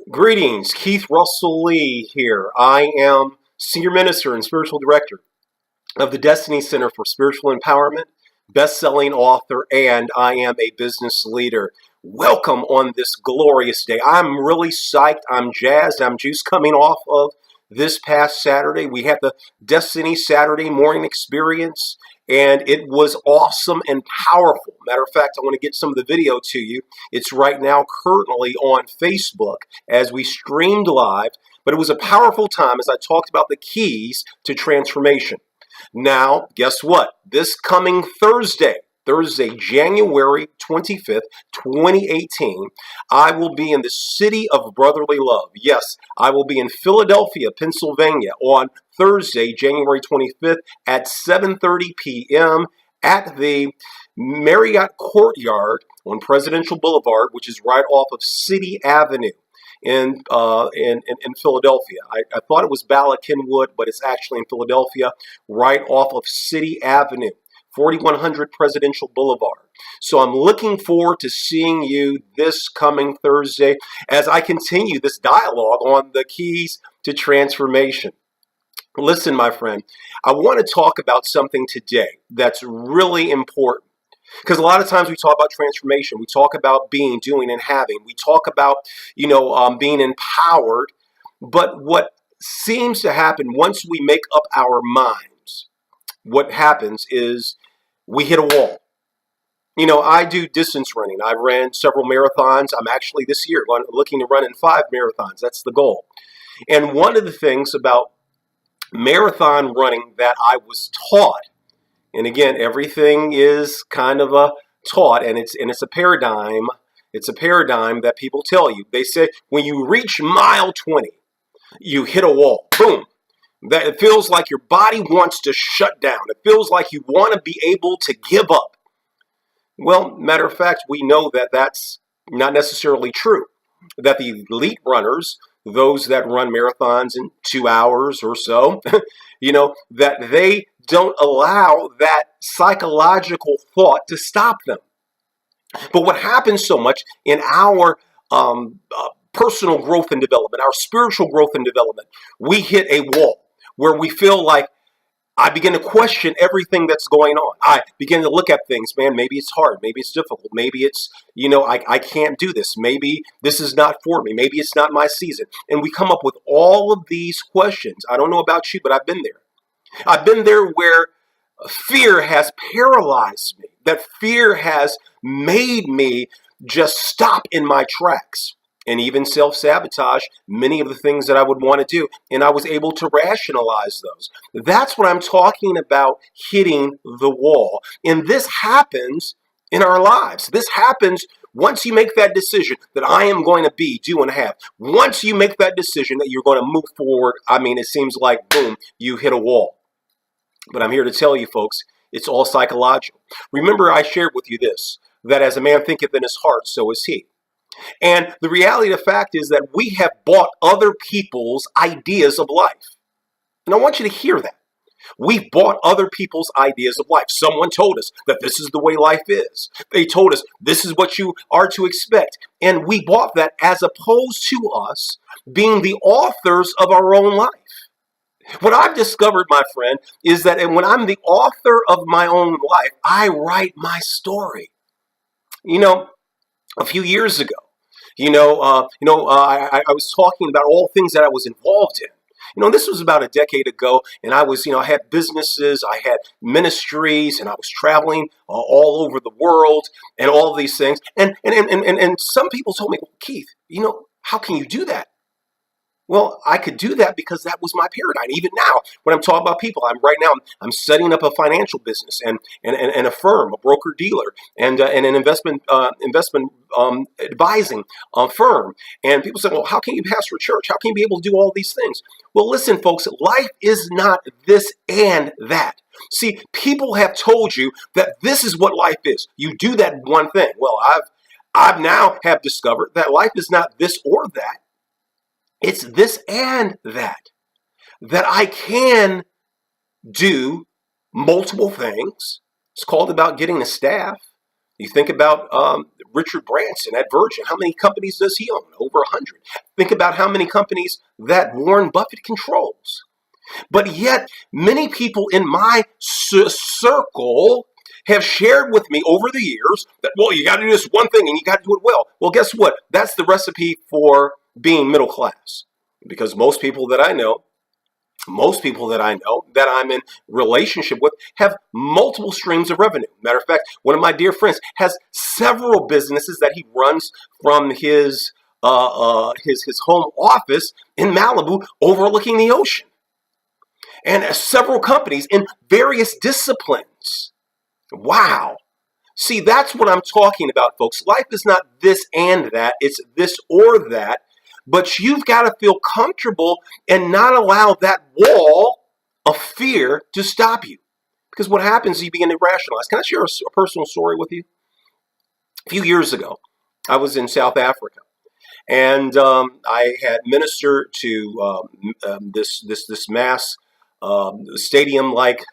Greetings, Keith Russell Lee here. I am Senior Minister and Spiritual Director of the Destiny Center for Spiritual Empowerment, best-selling author, and I am a business leader. Welcome on this glorious day. I'm really psyched. I'm jazzed. I'm juiced coming off of this past Saturday. We had the Destiny Saturday morning experience, and it was awesome and powerful. Matter of fact, I want to get some of the video to you. It's right now currently on Facebook as we streamed live, but it was a powerful time as I talked about the keys to transformation. Now, guess what? This coming Thursday, January 25th, 2018, I will be in the city of brotherly love. Yes, I will be in Philadelphia, Pennsylvania on Thursday, January 25th at 7:30 p.m. at the Marriott Courtyard on Presidential Boulevard, which is right off of City Avenue in Philadelphia. I thought it was Bala Kenwood, but it's actually in Philadelphia, right off of City Avenue, 4100 Presidential Boulevard. So I'm looking forward to seeing you this coming Thursday as I continue this dialogue on the keys to transformation. Listen, my friend, I want to talk about something today that's really important. Because a lot of times we talk about transformation, we talk about being, doing, and having. We talk about, being empowered. But what seems to happen once we make up our minds, what happens is we hit a wall. I do distance running. I ran several marathons. I'm actually this year looking to run in 5 marathons. That's the goal. And one of the things about marathon running that I was taught, and again, everything is kind of a taught, and it's a paradigm. It's a paradigm that people tell you. They say when you reach mile 20, you hit a wall. Boom. That it feels like your body wants to shut down. It feels like you want to be able to give up. Well, matter of fact, we know that that's not necessarily true. That the elite runners, those that run marathons in 2 hours or so, that they don't allow that psychological thought to stop them. But what happens so much in our personal growth and development, our spiritual growth and development, we hit a wall where we feel like I begin to question everything that's going on. I begin to look at things, man, maybe it's hard, maybe it's difficult, maybe it's, I can't do this, maybe this is not for me, maybe it's not my season. And we come up with all of these questions. I don't know about you, but I've been there. I've been there where fear has paralyzed me, that fear has made me just stop in my tracks and even self-sabotage many of the things that I would want to do. And I was able to rationalize those. That's what I'm talking about, hitting the wall. And this happens in our lives. This happens once you make that decision that I am going to be, do, and have. Once you make that decision that you're going to move forward, it seems like, boom, you hit a wall. But I'm here to tell you, folks, it's all psychological. Remember, I shared with you this, that as a man thinketh in his heart, so is he. And the reality of the fact is that we have bought other people's ideas of life. And I want you to hear that. We've bought other people's ideas of life. Someone told us that this is the way life is. They told us this is what you are to expect. And we bought that as opposed to us being the authors of our own life. What I've discovered, my friend, is that when I'm the author of my own life, I write my story. A few years ago, I was talking about all things that I was involved in. This was about a decade ago, and I had businesses, I had ministries, and I was traveling all over the world, and all of these things. And some people told me, well, Keith, how can you do that? Well, I could do that because that was my paradigm. Even now, when I'm talking about people, I'm setting up a financial business and a firm, a broker dealer, and an investment advising firm. And people say, well, how can you pastor a church? How can you be able to do all these things? Well, listen, folks, life is not this and that. See, people have told you that this is what life is. You do that one thing. Well, I've now have discovered that life is not this or that. It's this and that I can do multiple things. It's called about getting a staff. You think about Richard Branson at Virgin. How many companies does he own? Over 100. Think about how many companies that Warren Buffett controls. But yet, many people in my circle have shared with me over the years that, well, you got to do this one thing and you got to do it well. Well, guess what? That's the recipe for being middle class. Because most people that I know that I'm in relationship with have multiple streams of revenue. Matter of fact, one of my dear friends has several businesses that he runs from his home office in Malibu overlooking the ocean, and several companies in various disciplines. Wow. See, that's what I'm talking about, folks. Life is not this and that. It's this or that. But you've got to feel comfortable and not allow that wall of fear to stop you. Because what happens is you begin to rationalize. Can I share a personal story with you? A few years ago, I was in South Africa. And I had ministered to this mass stadium-like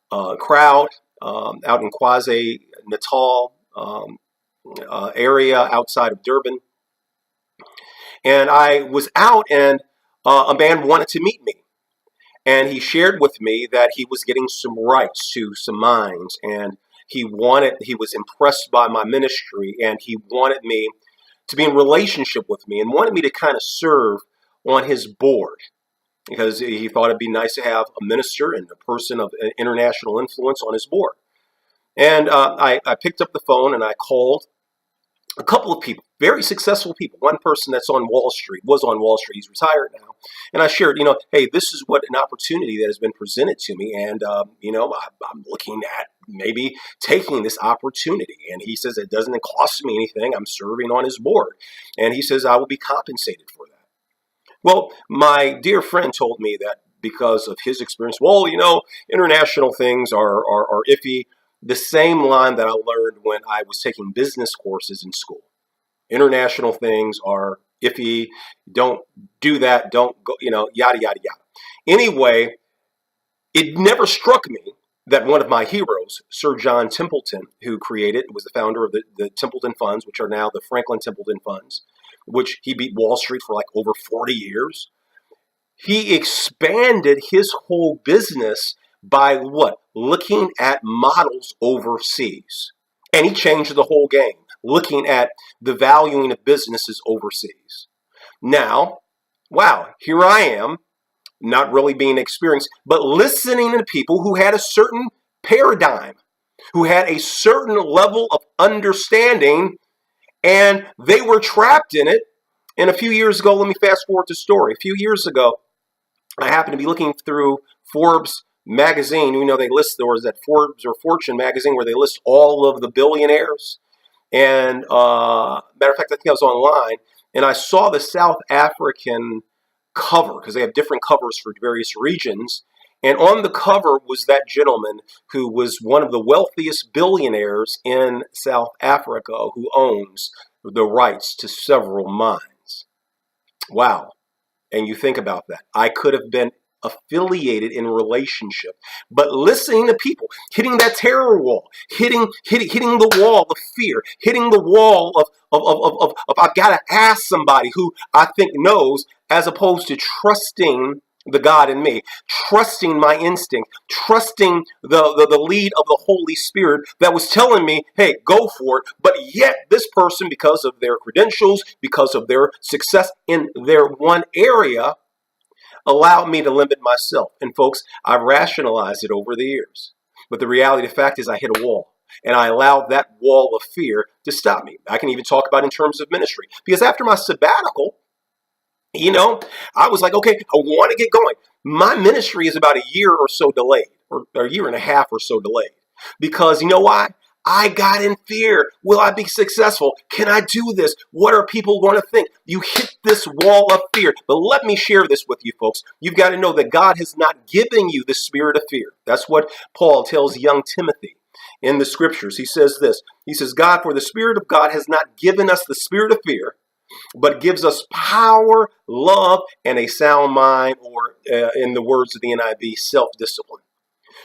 crowd out in KwaZulu-Natal area outside of Durban. And I was out, and a man wanted to meet me. And he shared with me that he was getting some rights to some mines, and he was impressed by my ministry, and he wanted me to be in relationship with me and wanted me to kind of serve on his board, because he thought it'd be nice to have a minister and a person of international influence on his board. And I picked up the phone and I called a couple of people, very successful people. One person that's on Wall Street, was on Wall Street. He's retired now. And I shared, hey, this is what an opportunity that has been presented to me. And, I'm looking at maybe taking this opportunity. And he says, it doesn't cost me anything. I'm serving on his board. And he says, I will be compensated for that. Well, my dear friend told me that because of his experience, well, international things are iffy. The same line that I learned when I was taking business courses in school. International things are iffy. Don't do that. Don't go, yada, yada, yada. Anyway, it never struck me that one of my heroes, Sir John Templeton, who was the founder of the Templeton Funds, which are now the Franklin Templeton Funds, which he beat Wall Street for like over 40 years. He expanded his whole business by what? Looking at models overseas. And he changed the whole game, looking at the valuing of businesses overseas. Now, wow, here I am, not really being experienced, but listening to people who had a certain paradigm, who had a certain level of understanding, and they were trapped in it. And a few years ago, let me fast forward the story. A few years ago, I happened to be looking through Forbes magazine. They list, there was that Forbes or Fortune magazine where they list all of the billionaires. And matter of fact, I think I was online, and I saw the South African cover, because they have different covers for various regions. And on the cover was that gentleman who was one of the wealthiest billionaires in South Africa, who owns the rights to several mines. Wow. And you think about that. I could have been affiliated in relationship, but listening to people, hitting that terror wall, hitting the wall of fear, hitting the wall of I've got to ask somebody who I think knows, as opposed to trusting the God in me, trusting my instinct, trusting the lead of the Holy Spirit that was telling me, hey, go for it. But yet this person, because of their credentials, because of their success in their one area, allowed me to limit myself. And folks, I've rationalized it over the years. But the reality of the fact is I hit a wall. And I allowed that wall of fear to stop me. I can even talk about in terms of ministry. Because after my sabbatical, I was like, okay, I want to get going. My ministry is about a year or so delayed, or a year and a half or so delayed. Because you know why? I got in fear. Will I be successful? Can I do this? What are people going to think? You hit this wall of fear. But let me share this with you, folks. You've got to know that God has not given you the spirit of fear. That's what Paul tells young Timothy in the scriptures. He says this. He says, God, for the Spirit of God has not given us the spirit of fear, but gives us power, love, and a sound mind, or in the words of the NIV, self-discipline.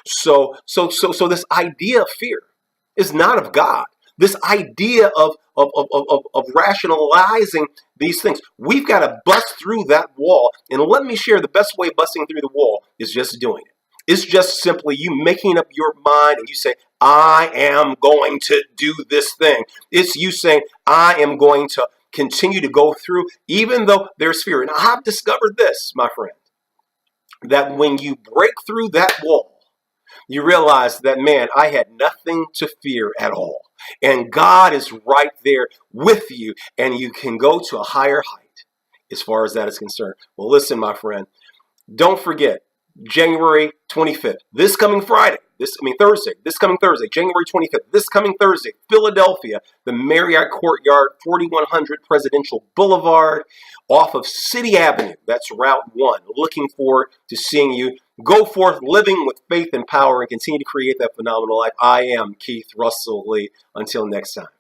So this idea of fear, is not of God. This idea of rationalizing these things. We've got to bust through that wall. And let me share the best way busting through the wall is just doing it. It's just simply you making up your mind and you say, I am going to do this thing. It's you saying, I am going to continue to go through, even though there's fear. And I've discovered this, my friend, that when you break through that wall, you realize that, man, I had nothing to fear at all. And God is right there with you, and you can go to a higher height as far as that is concerned. Well, listen, my friend, don't forget, January 25th, Thursday, January 25th, this coming Thursday, Philadelphia, the Marriott Courtyard, 4100 Presidential Boulevard, off of City Avenue. That's Route 1. Looking forward to seeing you. Go forth living with faith and power and continue to create that phenomenal life. I am Keith Russell Lee. Until next time.